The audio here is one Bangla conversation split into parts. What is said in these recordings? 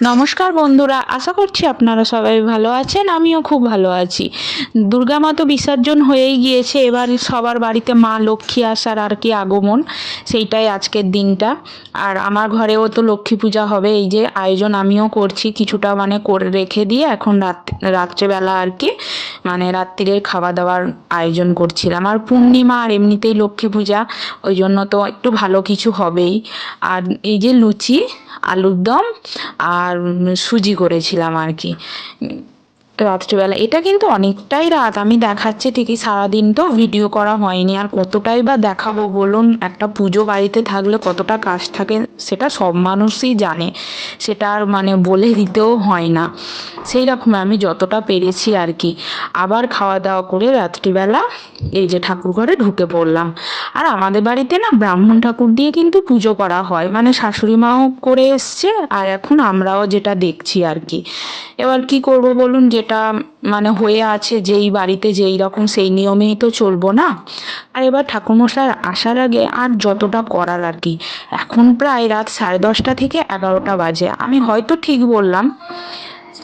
নমস্কার বন্ধুরা, আশা করছি আপনারা সবাই ভালো আছেন। আমিও খুব ভালো আছি। দুর্গা মা তো বিসর্জন হয়েই গিয়েছে, এবার সবার বাড়িতে মা লক্ষ্মী আসার আর কি আগমন, সেইটাই আজকের দিনটা। আর আমার ঘরেও তো লক্ষ্মী পূজা হবে, এই যে আয়োজন আমিও করছি কিছুটা, মানে করে রেখে দিয়ে এখন রাত্রেবেলা আর কি মানে রাত্রিরের খাওয়া দাওয়ার আয়োজন করছিলাম। আর পূর্ণিমা আর এমনিতেই লক্ষ্মী পূজা, ওই জন্য তো একটু ভালো কিছু হবেই। আর এই যে লুচি, আলুর দম আর সুজি করেছিলাম আর কি রাত্রিবেলা। এটা কিন্তু অনেকটাই রাত, আমি দেখাচ্ছি ঠিকই, সারাদিন তো ভিডিও করা হয়নি। আর কতটাই বা দেখাবো বলুন, একটা পুজো বাড়িতে থাকলে কতটা কাজ থাকে সেটা সব মানুষই জানে, সেটা আর মানে বলে দিতেও হয় না। সেই রকম আমি যতটা পেরেছি আর কি। আবার খাওয়া দাওয়া করে রাত্রিবেলা এই যে ঠাকুর ঘরে ঢুকে পড়লাম। আর আমাদের বাড়িতে না ব্রাহ্মণ ঠাকুর দিয়ে কিন্তু পুজো করা হয়, মানে শাশুড়ি মাও করে এসছে আর এখন আমরাও যেটা দেখছি আর কি। এবার কি করব বলুন, যেটা মানে হয়ে আছে যেই বাড়িতে যেই রকম সেই নিয়মেই তো চলবো না। আর এবার ঠাকুরমশাই আসার আগে আর যতটা করার আর কি। এখন প্রায় রাত 10:30 থেকে 11টা বাজে, আমি হয়তো ঠিক বললাম।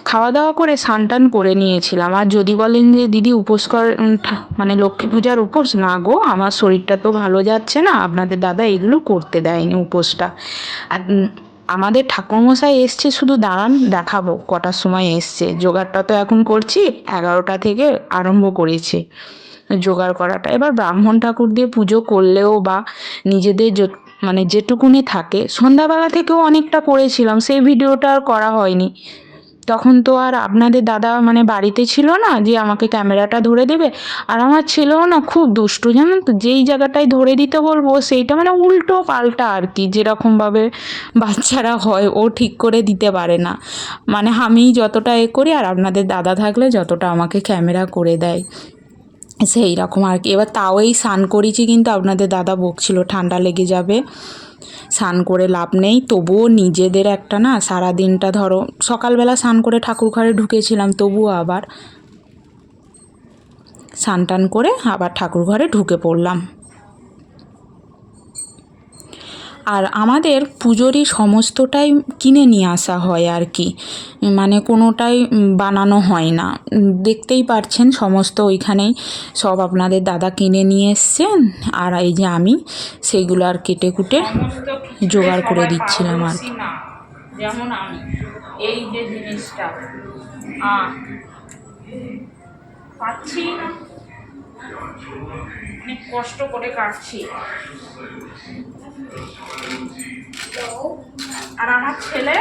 খাওয়া দাওয়া করে স্নান টান করে নিয়েছিলাম। আর যদি বলেন যে দিদি উপোস কর মানে লক্ষ্মী পূজার উপোস, না গো, আমার শরীরটা তো ভালো যাচ্ছে না, আপনাদের দাদা এগুলো করতে দেয়নি উপোসটা। আর আমাদের ঠাকুরমশাই এসছে, শুধু দাঁড়ান দেখাবো কটার সময় এসছে। জোগাড়টা তো এখন করছি, 11টা থেকে আরম্ভ করেছি জোগাড় করাটা। এবার ব্রাহ্মণ ঠাকুর দিয়ে পুজো করলেও বা নিজেদের মানে যেটুকুনি থাকে, সন্ধ্যাবেলা থেকেও অনেকটা করেছিলাম, সেই ভিডিওটা আর করা হয়নি। তখন তো আর আপনাদের দাদা মানে বাড়িতে ছিল না যে আমাকে ক্যামেরাটা ধরে দেবে। আর আমার ছেলেও না খুব দুষ্টু, জানেন তো, যেই জায়গাটায় ধরে দিতে বলবো সেইটা মানে উল্টো পাল্টা আর কি, যেরকমভাবে বাচ্চারা হয় ও ঠিক করে দিতে পারে না। মানে আমি যতটা করি আর আপনাদের দাদা থাকলে যতটা আমাকে ক্যামেরা করে দেয়, সেই রকম আর কি। এবার তাও এই স্নান করেছি, কিন্তু আপনাদের দাদা বকছিল ঠান্ডা লেগে যাবে, স্নান করে লাভ নেই। তবুও নিজেদের একটা না, সারাদিনটা ধরো সকালবেলা স্নান করে ঠাকুর ঘরে ঢুকেছিলাম, তবুও আবার স্নান টান করে আবার ঠাকুর ঘরে ঢুকে পড়লাম। আর আমাদের পুজোরই সমস্তটাই কিনে নিয়ে আসা হয় আর কি, মানে কোনোটাই বানানো হয় না। দেখতেই পারছেন সমস্ত ওইখানেই সব আপনাদের দাদা কিনে নিয়ে এসছেন। আর এই যে আমি সেইগুলো আর কেটে কুটে জোগাড় করে দিচ্ছিলাম আর কি। যেমন আমি এই যে জিনিসটা পাচ্ছি না, অনেক কষ্ট করে কাটছি। আর আমার ছেলে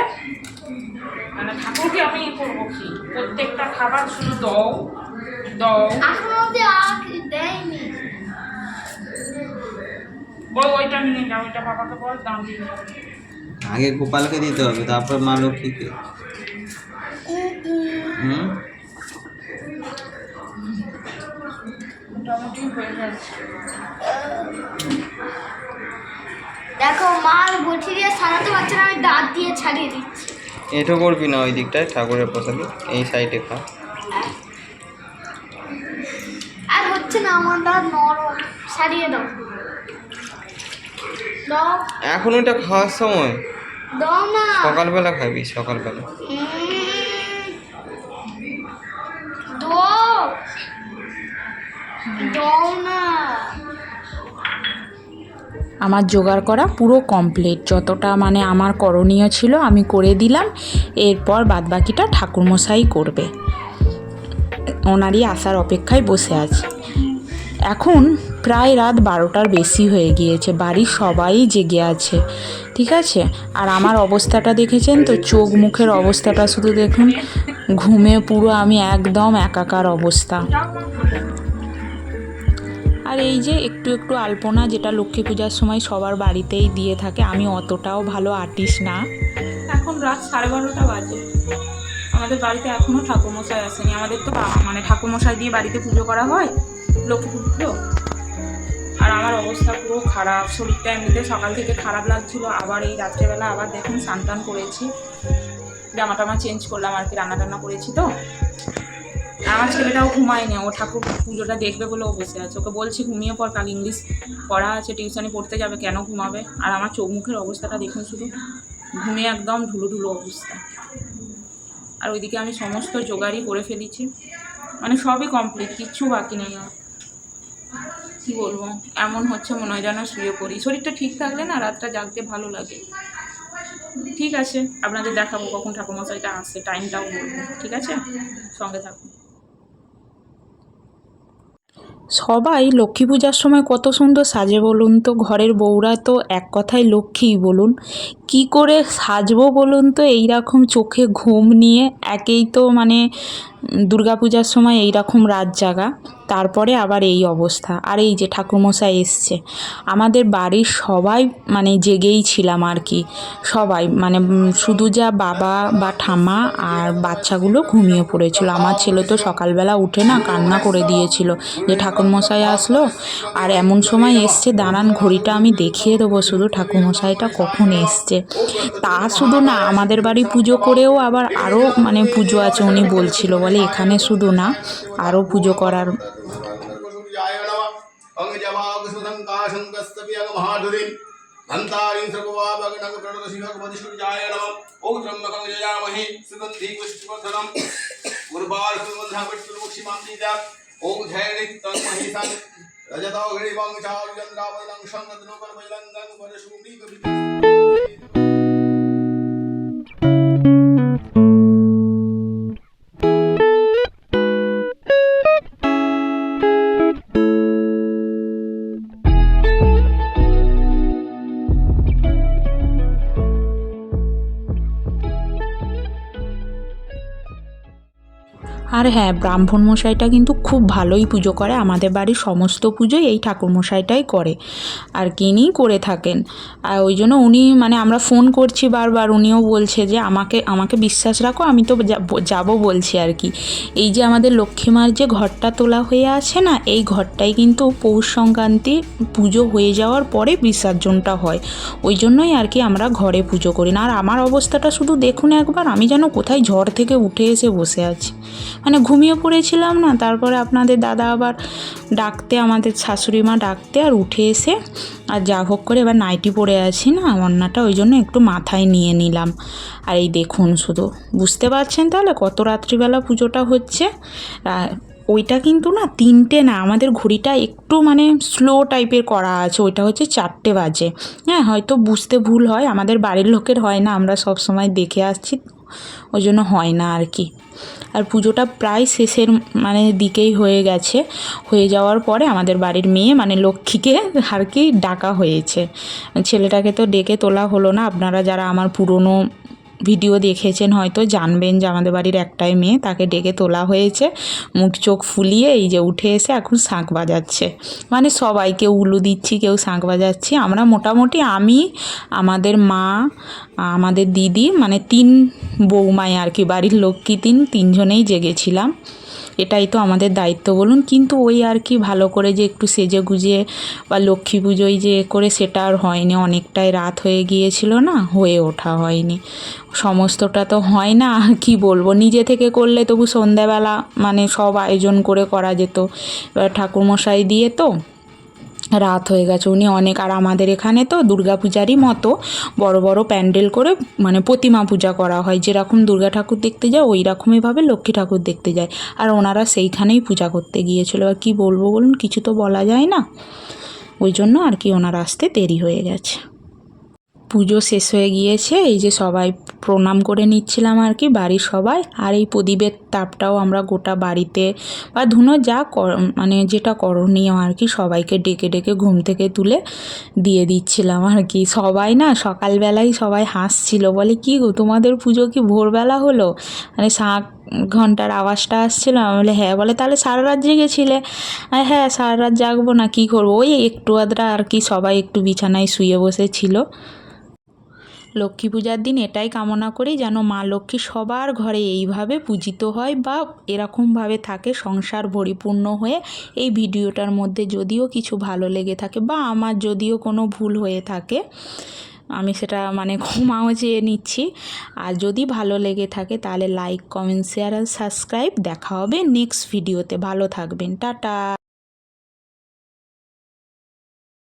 মানে ঠাকুরকে আমি করবো কি, প্রত্যেকটা খাবার শুধু দাও দাও, ওইটা নিয়ে যাও, ওইটা বাবাকে বল দাম দিয়ে। আগে গোপালকে দিতে হবে, তারপর মা লক্ষ্মীকে। মোটামুটি হয়ে যাচ্ছে। দেখো মার বটি দিয়ে সারাতে পারছে না, আমি দাঁত দিয়ে ছাড়িয়ে দিচ্ছি। এটো করবি না ওই দিকটায় ঠাকুরের প্রসাদে, এই সাইডে খা। আর হচ্ছে না, আমার দাঁত নরম, ছাড়িয়ে দাও। দাও এখন ওইটা খাওয়ার সময়, দাও না। সকালবেলা খাবি, সকালবেলা। দাও দাও না। আমার জোগাড় করা পুরো কমপ্লিট, যতটা মানে আমার করণীয় ছিল আমি করে দিলাম। এরপর বাদবাকিটা ঠাকুরমশাই করবে, ওনারই আসার অপেক্ষায় বসে আছে। এখন প্রায় রাত 12টার বেশি হয়ে গিয়েছে, বাড়ির সবাই জেগে আছে, ঠিক আছে। আর আমার অবস্থাটা দেখেছেন তো, চোখ মুখের অবস্থাটা শুধু দেখুন, ঘুমে পুরো আমি একদম একাকার অবস্থা। আর এই যে একটু একটু আলপনা, যেটা লক্ষ্মী পূজার সময় সবার বাড়িতেই দিয়ে থাকে, আমি অতটাও ভালো আর্টিস্ট না। এখন রাত 12:30 বাজে, আমাদের বাড়িতে এখনও ঠাকুরমশাই আসেনি। আমাদের তো মানে ঠাকুরমশাই দিয়ে বাড়িতে পুজো করা হয় লক্ষ্মী পুজো। আর আমার অবস্থা পুরো খারাপ, শরীরটা এমনিতে সকাল থেকে খারাপ লাগছিল, আবার এই রাত্রেবেলা আবার দেখুন স্নান টান করেছি, জামা টামা চেঞ্জ করলাম আর কি, রান্না টান্না করেছি তো। আমার ছেলেটাও ঘুমায়নি, ও ঠাকুর পুজোটা দেখবে বলে ও বসে আছে। ওকে বলছি ঘুমিয়ে পর, কাল ইংলিশ পড়া আছে, টিউশনে পড়তে যাবে, কেন ঘুমাবে। আর আমার চোখ মুখের অবস্থাটা দেখুন শুধু, ঘুমিয়ে একদম ঢুলো ঢুলো অবস্থা। আর ওইদিকে আমি সমস্ত জোগাড়ই করে ফেলেছি, মানে সবই কমপ্লিট, কিচ্ছু বাকি নেই আর। কী বলবো, এমন হচ্ছে মনে হয় যেন শুয়ে পড়ি। শরীরটা ঠিক থাকলে না রাতটা জাগতে ভালো লাগে। ঠিক আছে, আপনাদের দেখাবো কখন ঠাকুরমশাইটা আসে, টাইমটাও বলবো, ঠিক আছে, সঙ্গে থাকুন। সবাই লক্ষ্মী পূজার সময় কত সুন্দর সাজে বলুন তো, ঘরের বউরা তো এক কথায় লক্ষ্মীই বলুন। কি করে সাজবো বলুন তো, এইরকম চোখে ঘুম নিয়ে, একেই তো মানে দুর্গাপূজার সময় এইরকম রাত জাগা, তারপরে আবার এই অবস্থা। আর এই যে ঠাকুরমশাই এসছে, আমাদের বাড়ির সবাই মানে জেগেই ছিলাম আর কি, সবাই মানে শুধু যা বাবা বা ঠাম্মা আর বাচ্চাগুলো ঘুমিয়ে পড়েছিল। আমার ছেলে তো সকালবেলা উঠে না কান্না করে দিয়েছিল যে ঠাকুরমশাই আসলো, আর এমন সময় এসছে, দাঁড়ান ঘড়িটা আমি দেখিয়ে দেবো শুধু ঠাকুরমশাইটা কখন এসছে। তা শুধু না, আমাদের বাড়ি পুজো করেও আবার আরও মানে পুজো আছে, উনি বলছিল, বলে এখানে শুধু না আরও পুজো করার। আর হ্যাঁ, ব্রাহ্মণ মশাইটা কিন্তু খুব ভালোই পুজো করে, আমাদের বাড়ির সমস্ত পুজোই এই ঠাকুর মশাইটাই করে আর কিনিই করে থাকেন। আর ওই জন্য উনি মানে আমরা ফোন করছি বারবার, উনিও বলছে যে আমাকে বিশ্বাস রাখো, আমি তো যাবো বলছি আর কি। এই যে আমাদের লক্ষ্মীমার যে ঘরটা তোলা হয়ে আছে না, এই ঘরটাই কিন্তু পৌষ সংক্রান্তি পুজো হয়ে যাওয়ার পরে বিসর্জনটা হয়, ওই জন্যই আর কি আমরা ঘরে পুজো করি না। আর আমার অবস্থাটা শুধু দেখুন একবার, আমি যেন কোথায় ঝড় থেকে উঠে এসে বসে আছি, মানে ঘুমিয়ে পড়েছিলাম না, তারপরে আপনাদের দাদা আবার ডাকতে, আমাদের শাশুড়ি মা ডাকতে, আর উঠে এসে আর যা হোক করে এবার নাইটি পরে আছি না ওড়নাটা, ওই জন্য একটু মাথায় নিয়ে নিলাম। আর এই দেখুন শুধু, বুঝতে পারছেন তাহলে কত রাত্রিবেলা পুজোটা হচ্ছে। ওইটা কিন্তু না 3টে না, আমাদের ঘড়িটা একটু মানে স্লো টাইপের করা আছে, ওইটা হচ্ছে 4টে বাজে। হ্যাঁ, হয়তো বুঝতে ভুল হয়, আমাদের বাড়ির লোকের হয় না, আমরা সব সময় দেখে আসছি, ওই জন্য হয় না আর কি। আর পুজোটা প্রায় শেষের মানে দিকেই হয়ে গেছে, হয়ে যাওয়ার পরে আমাদের বাড়ির মেয়ে মানে লক্ষ্মীকে আর কি ডাকা হয়েছে। ছেলেটাকে তো ডেকে তোলা হলো না, আপনারা যারা আমার পুরনো ভিডিও দেখেছেন হয়তো জানবেন যে আমাদের বাড়ির একটাই মেয়ে, তাকে ডেকে তোলা হয়েছে, মুখ চোখ ফুলিয়ে এই যে উঠে এসে এখন শাঁখ বাজাচ্ছে, মানে সবাই, কেউ উলু দিচ্ছি, কেউ শাঁখ বাজাচ্ছি। আমরা মোটামুটি আমি, আমাদের মা, আমাদের দিদি, মানে 3 বৌমাই আর কি, বাড়ির লক্ষ্মী তিনজনেই জেগেছিলাম। এটাই তো আমাদের দায়িত্ব বলুন। কিন্তু ওই আর কি ভালো করে যে একটু সেজে গুজে বা লক্ষ্মী পুজোয় যে করে, সেটা আর হয়নি, অনেকটাই রাত হয়ে গিয়েছিল না, হয়ে ওঠা হয়নি, সমস্তটা তো হয় না। কি বলবো, নিজে থেকে করলে তবু সন্ধ্যাবেলা মানে সব আয়োজন করে করা যেত, এবার ঠাকুরমশাই দিয়ে তো রাত হয়ে গেছে, উনি অনেক। আর আমাদের এখানে তো দুর্গাপূজারই মতো বড় বড় প্যান্ডেল করে মানে প্রতিমা পূজা করা হয়, যেরকম দুর্গা ঠাকুর দেখতে যায় ওই রকমইভাবে লক্ষ্মী ঠাকুর দেখতে যায়, আর ওনারা সেইখানেই পূজা করতে গিয়েছিল। আর কী বলবো বলুন, কিছু তো বলা যায় না, ওই জন্য আর কি ওনারা আসতে দেরি হয়ে গেছে। পুজো শেষ হয়ে গিয়েছে, এই যে সবাই প্রণাম করে নিচ্ছিলাম আর কি, বাড়ির সবাই। আর এই প্রদীপের তাপটাও আমরা গোটা বাড়িতে বা ধুনো যা মানে যেটা করণীয় আর কি, সবাইকে ডেকে ডেকে ঘুম থেকে তুলে দিয়ে দিচ্ছিলাম আর কি। সবাই না সকালবেলায় সবাই হাসছিল, বলে কি গো তোমাদের পুজো কি ভোরবেলা হলো, মানে শাঁখ ঘন্টার আওয়াজটা আসছিল। আমি বলে হ্যাঁ, বলে তাহলে সারা রাত জেগেছিলে? হ্যাঁ, সারা রাত জাগবো না, কী করবো, ওই একটু আধরা আর কি, সবাই একটু বিছানায় শুয়ে বসেছিল। লক্ষ্মী পূজার দিন এটাই কামনা করি যেন মা লক্ষ্মী সবার ঘরে এইভাবে পূজিত হয় বা এরকমভাবে থাকে, সংসার পরিপূর্ণ হয়ে। এই ভিডিওটার মধ্যে যদিও কিছু ভালো লেগে থাকে বা আমার যদিও কোনো ভুল হয়ে থাকে, আমি সেটা মানে ক্ষমাও চেয়ে নিচ্ছি। আর যদি ভালো লেগে থাকে তাহলে লাইক, কমেন্ট, শেয়ার আর সাবস্ক্রাইব। দেখা হবে নেক্সট ভিডিওতে, ভালো থাকবেন, টাটা।